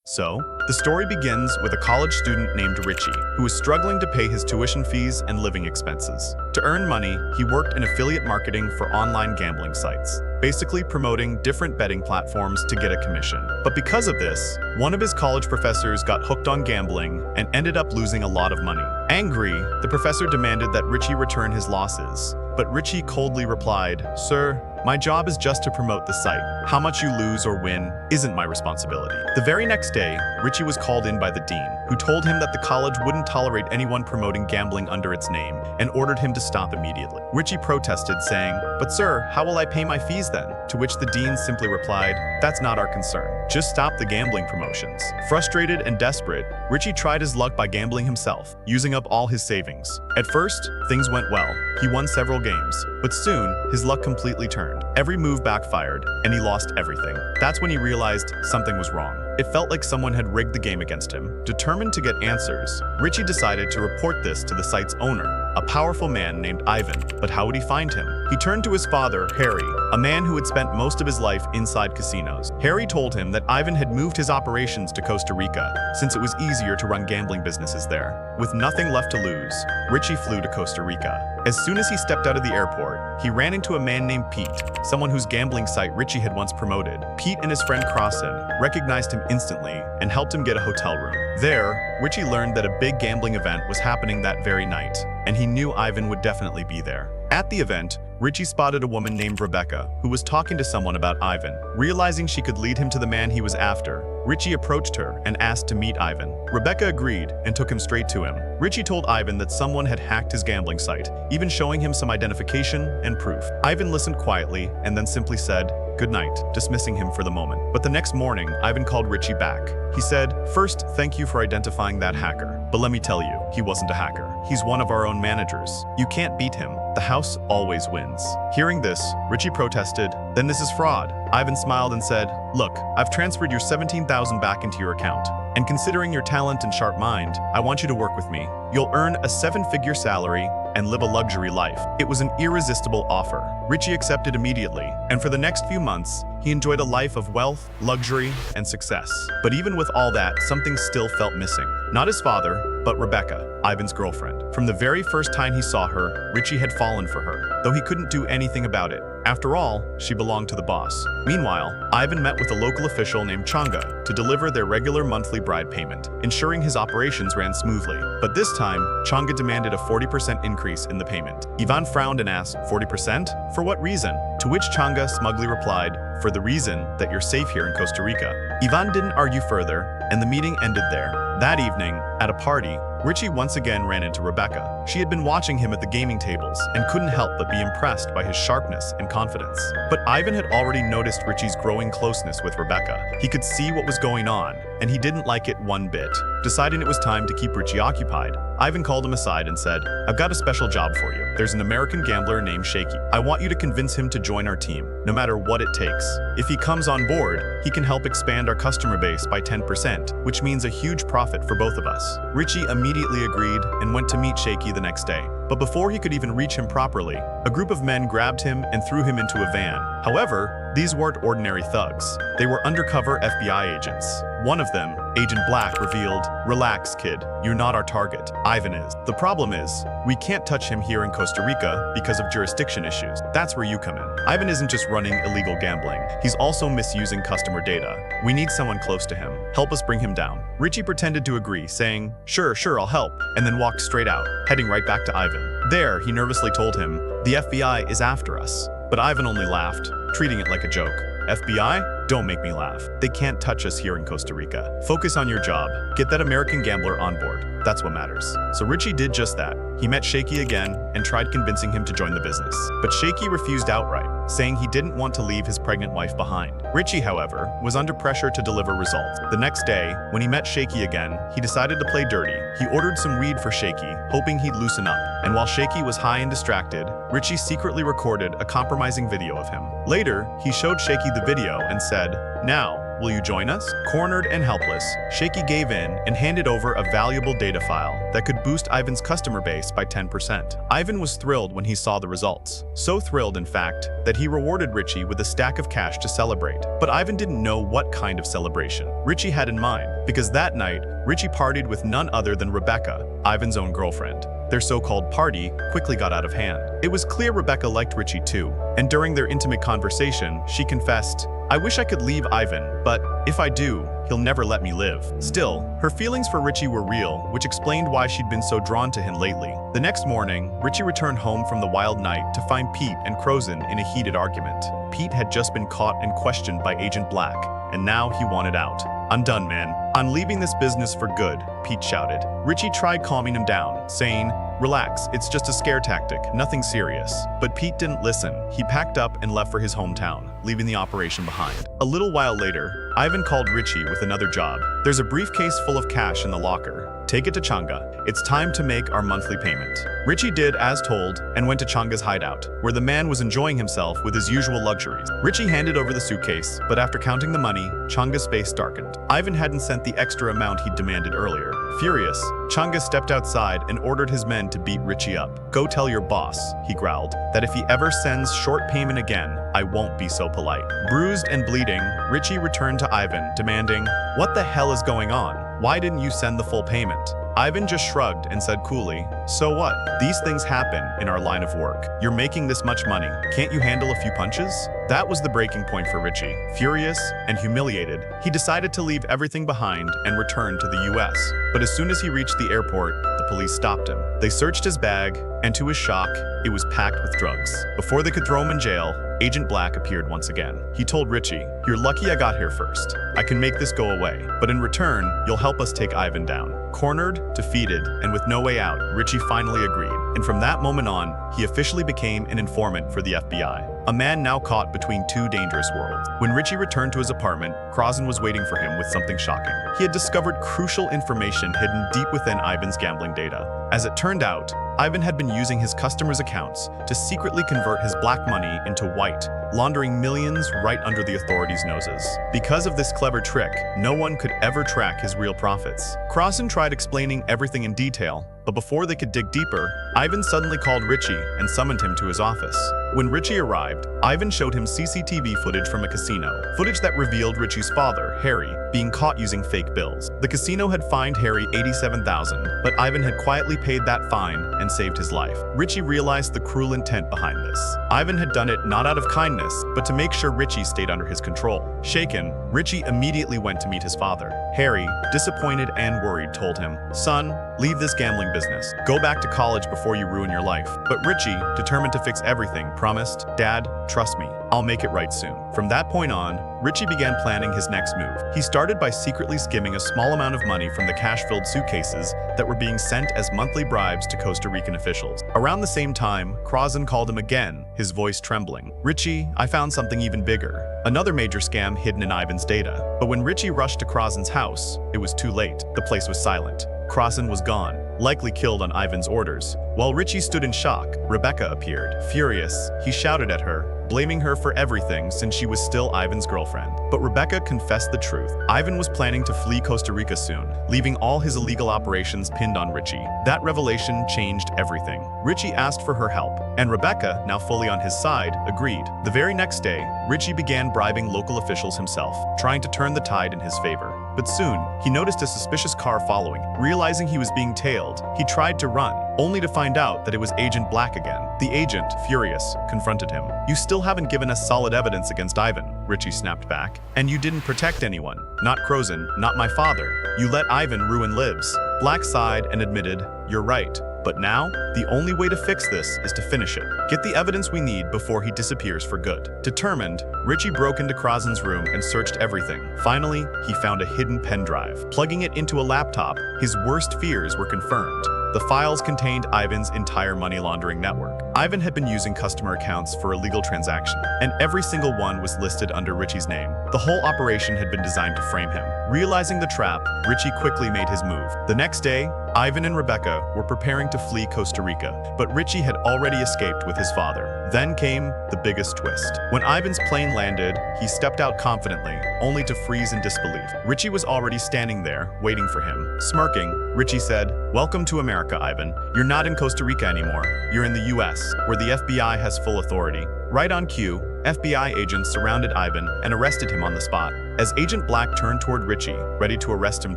So, the story begins with a college student named Richie, who is struggling to pay his tuition fees and living expenses. To earn money, he worked in affiliate marketing for online gambling sites, basically promoting different betting platforms to get a commission. But because of this, one of his college professors got hooked on gambling and ended up losing a lot of money. Angry, the professor demanded that Richie return his losses, but Richie coldly replied, "Sir, my job is just to promote the site. How much you lose or win isn't my responsibility." The very next day, Richie was called in by the dean, who told him that the college wouldn't tolerate anyone promoting gambling under its name and ordered him to stop immediately. Richie protested, saying, "But sir, how will I pay my fees then?" To which the dean simply replied, "That's not our concern. Just stop the gambling promotions." Frustrated and desperate, Richie tried his luck by gambling himself, using up all his savings. At first, things went well. He won several games, but soon, his luck completely turned. Every move backfired, and he lost everything. That's when he realized something was wrong. It felt like someone had rigged the game against him. Determined to get answers, Richie decided to report this to the site's owner, a powerful man named Ivan. But how would he find him? He turned to his father, Harry, a man who had spent most of his life inside casinos. Harry told him that Ivan had moved his operations to Costa Rica, since it was easier to run gambling businesses there. With nothing left to lose, Richie flew to Costa Rica. As soon as he stepped out of the airport, he ran into a man named Pete, someone whose gambling site Richie had once promoted. Pete and his friend Crossan recognized him instantly and helped him get a hotel room. There, Richie learned that a big gambling event was happening that very night, and he knew Ivan would definitely be there. At the event, Richie spotted a woman named Rebecca, who was talking to someone about Ivan. Realizing she could lead him to the man he was after, Richie approached her and asked to meet Ivan. Rebecca agreed and took him straight to him. Richie told Ivan that someone had hacked his gambling site, even showing him some identification and proof. Ivan listened quietly and then simply said, "Good night," dismissing him for the moment. But the next morning, Ivan called Richie back. He said, "First, thank you for identifying that hacker. But let me tell you, he wasn't a hacker. He's one of our own managers. You can't beat him. The house always wins." Hearing this, Richie protested, "Then this is fraud." Ivan smiled and said, "Look, I've transferred your 17,000 back into your account. And considering your talent and sharp mind, I want you to work with me. You'll earn a 7-figure salary and live a luxury life." It was an irresistible offer. Richie accepted immediately, and for the next few months, he enjoyed a life of wealth, luxury, and success. But even with all that, something still felt missing. Not his father, but Rebecca, Ivan's girlfriend. From the very first time he saw her, Richie had fallen for her, though he couldn't do anything about it. After all, she belonged to the boss. Meanwhile, Ivan met with a local official named Changa to deliver their regular monthly bride payment, ensuring his operations ran smoothly. But this time, Changa demanded a 40% increase in the payment. Ivan frowned and asked, "40%? For what reason?" To which Changa smugly replied, "For the reason that you're safe here in Costa Rica." Ivan didn't argue further, and the meeting ended there. That evening, at a party, Richie once again ran into Rebecca. She had been watching him at the gaming tables and couldn't help but be impressed by his sharpness and confidence. But Ivan had already noticed Richie's growing closeness with Rebecca. He could see what was going on, and he didn't like it one bit. Deciding it was time to keep Richie occupied, Ivan called him aside and said, "I've got a special job for you. There's an American gambler named Shaky. I want you to convince him to join our team, no matter what it takes. If he comes on board, he can help expand our customer base by 10%, which means a huge profit for both of us." Richie immediately agreed and went to meet Shaky the next day. But before he could even reach him properly, a group of men grabbed him and threw him into a van. However, these weren't ordinary thugs. They were undercover FBI agents. One of them, Agent Black, revealed, "Relax, kid. You're not our target. Ivan is. The problem is, we can't touch him here in Costa Rica because of jurisdiction issues. That's where you come in. Ivan isn't just running illegal gambling. He's also misusing customer data. We need someone close to him. Help us bring him down." Richie pretended to agree, saying, Sure, I'll help," and then walked straight out, heading right back to Ivan. There, he nervously told him, "The FBI is after us." But Ivan only laughed, treating it like a joke. "FBI? Don't make me laugh. They can't touch us here in Costa Rica. Focus on your job. Get that American gambler on board. That's what matters." So Richie did just that. He met Shaky again and tried convincing him to join the business. But Shaky refused outright, saying he didn't want to leave his pregnant wife behind. Richie, however, was under pressure to deliver results. The next day, when he met Shaky again, he decided to play dirty. He ordered some weed for Shaky, hoping he'd loosen up. And while Shaky was high and distracted, Richie secretly recorded a compromising video of him. Later, he showed Shaky the video and said, "Now, will you join us? Cornered and helpless, Shaky gave in and handed over a valuable data file that could boost Ivan's customer base by 10%. Ivan was thrilled when he saw the results. So thrilled, in fact, that he rewarded Richie with a stack of cash to celebrate. But Ivan didn't know what kind of celebration Richie had in mind, because that night, Richie partied with none other than Rebecca, Ivan's own girlfriend. Their so-called party quickly got out of hand. It was clear Rebecca liked Richie too, and during their intimate conversation, she confessed, "I wish I could leave Ivan, but if I do, he'll never let me live." Still, her feelings for Richie were real, which explained why she'd been so drawn to him lately. The next morning, Richie returned home from the wild night to find Pete and Crozin in a heated argument. Pete had just been caught and questioned by Agent Black, and now he wanted out. "I'm done, man. I'm leaving this business for good," Pete shouted. Richie tried calming him down, saying, "Relax, it's just a scare tactic, nothing serious." But Pete didn't listen. He packed up and left for his hometown, leaving the operation behind. A little while later, Ivan called Richie with another job. "There's a briefcase full of cash in the locker. Take it to Changa. It's time to make our monthly payment." Richie did as told and went to Changa's hideout, where the man was enjoying himself with his usual luxuries. Richie handed over the suitcase, but after counting the money, Changa's face darkened. Ivan hadn't sent the extra amount he'd demanded earlier. Furious, Changa stepped outside and ordered his men to beat Richie up. "Go tell your boss," he growled, "that if he ever sends short payment again, I won't be so polite." Bruised and bleeding, Richie returned to Ivan, demanding, "What the hell is going on? Why didn't you send the full payment?" Ivan just shrugged and said coolly, "So what? These things happen in our line of work. You're making this much money. Can't you handle a few punches?" That was the breaking point for Richie. Furious and humiliated, he decided to leave everything behind and return to the US. But as soon as he reached the airport, the police stopped him. They searched his bag, and to his shock, it was packed with drugs. Before they could throw him in jail, Agent Black appeared once again. He told Richie, "You're lucky I got here first. I can make this go away, but in return, you'll help us take Ivan down." Cornered, defeated, and with no way out, Richie finally agreed. And from that moment on, he officially became an informant for the FBI. A man now caught between two dangerous worlds. When Richie returned to his apartment, Crozin was waiting for him with something shocking. He had discovered crucial information hidden deep within Ivan's gambling data. As it turned out, Ivan had been using his customers' accounts to secretly convert his black money into white, laundering millions right under the authorities' noses. Because of this clever trick, no one could ever track his real profits. Crozin tried explaining everything in detail, but before they could dig deeper, Ivan suddenly called Richie and summoned him to his office. When Richie arrived, Ivan showed him CCTV footage from a casino, footage that revealed Richie's father, Harry, being caught using fake bills. The casino had fined Harry $87,000, but Ivan had quietly paid that fine and saved his life. Richie realized the cruel intent behind this. Ivan had done it not out of kindness, but to make sure Richie stayed under his control. Shaken, Richie immediately went to meet his father. Harry, disappointed and worried, told him, "Son, leave this gambling business. Go back to college before you ruin your life." But Richie, determined to fix everything, promised, "Dad, trust me, I'll make it right soon." From that point on, Richie began planning his next move. He started by secretly skimming a small amount of money from the cash-filled suitcases that were being sent as monthly bribes to Costa Rican officials. Around the same time, Crozin called him again, his voice trembling. "Richie, I found something even bigger. Another major scam hidden in Ivan's data." But when Richie rushed to Crozin's house, it was too late. The place was silent. Crozin was gone, likely killed on Ivan's orders. While Richie stood in shock, Rebecca appeared. Furious, he shouted at her, blaming her for everything since she was still Ivan's girlfriend. But Rebecca confessed the truth. Ivan was planning to flee Costa Rica soon, leaving all his illegal operations pinned on Richie. That revelation changed everything. Richie asked for her help, and Rebecca, now fully on his side, agreed. The very next day, Richie began bribing local officials himself, trying to turn the tide in his favor. But soon, he noticed a suspicious car following. Realizing he was being tailed, he tried to run, only to find out that it was Agent Black again. The agent, furious, confronted him. "You still haven't given us solid evidence against Ivan," Richie snapped back. "And you didn't protect anyone. Not Crozin, not my father. You let Ivan ruin lives." Black sighed and admitted, "You're right. But now, the only way to fix this is to finish it. Get the evidence we need before he disappears for good." Determined, Richie broke into Crozin's room and searched everything. Finally, he found a hidden pen drive. Plugging it into a laptop, his worst fears were confirmed. The files contained Ivan's entire money laundering network. Ivan had been using customer accounts for illegal transactions, and every single one was listed under Richie's name. The whole operation had been designed to frame him. Realizing the trap, Richie quickly made his move. The next day, Ivan and Rebecca were preparing to flee Costa Rica, but Richie had already escaped with his father. Then came the biggest twist. When Ivan's plane landed, he stepped out confidently, only to freeze in disbelief. Richie was already standing there, waiting for him. Smirking, Richie said, "Welcome to America, Ivan. You're not in Costa Rica anymore. You're in the US, where the FBI has full authority." Right on cue, FBI agents surrounded Ivan and arrested him on the spot. As Agent Black turned toward Richie, ready to arrest him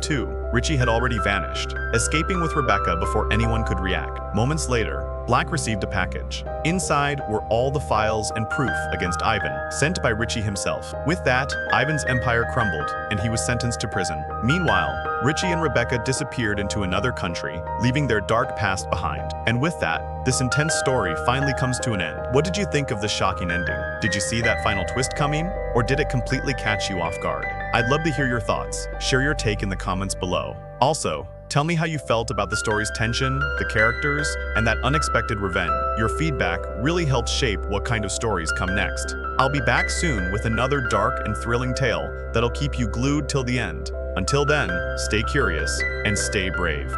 too, Richie had already vanished, escaping with Rebecca before anyone could react. Moments later, Black received a package. Inside were all the files and proof against Ivan, sent by Richie himself. With that, Ivan's empire crumbled, and he was sentenced to prison. Meanwhile, Richie and Rebecca disappeared into another country, leaving their dark past behind. And with that, this intense story finally comes to an end. What did you think of the shocking ending? Did you see that final twist coming? Or did it completely catch you off guard? I'd love to hear your thoughts. Share your take in the comments below. Also, tell me how you felt about the story's tension, the characters, and that unexpected revenge. Your feedback really helps shape what kind of stories come next. I'll be back soon with another dark and thrilling tale that'll keep you glued till the end. Until then, stay curious and stay brave.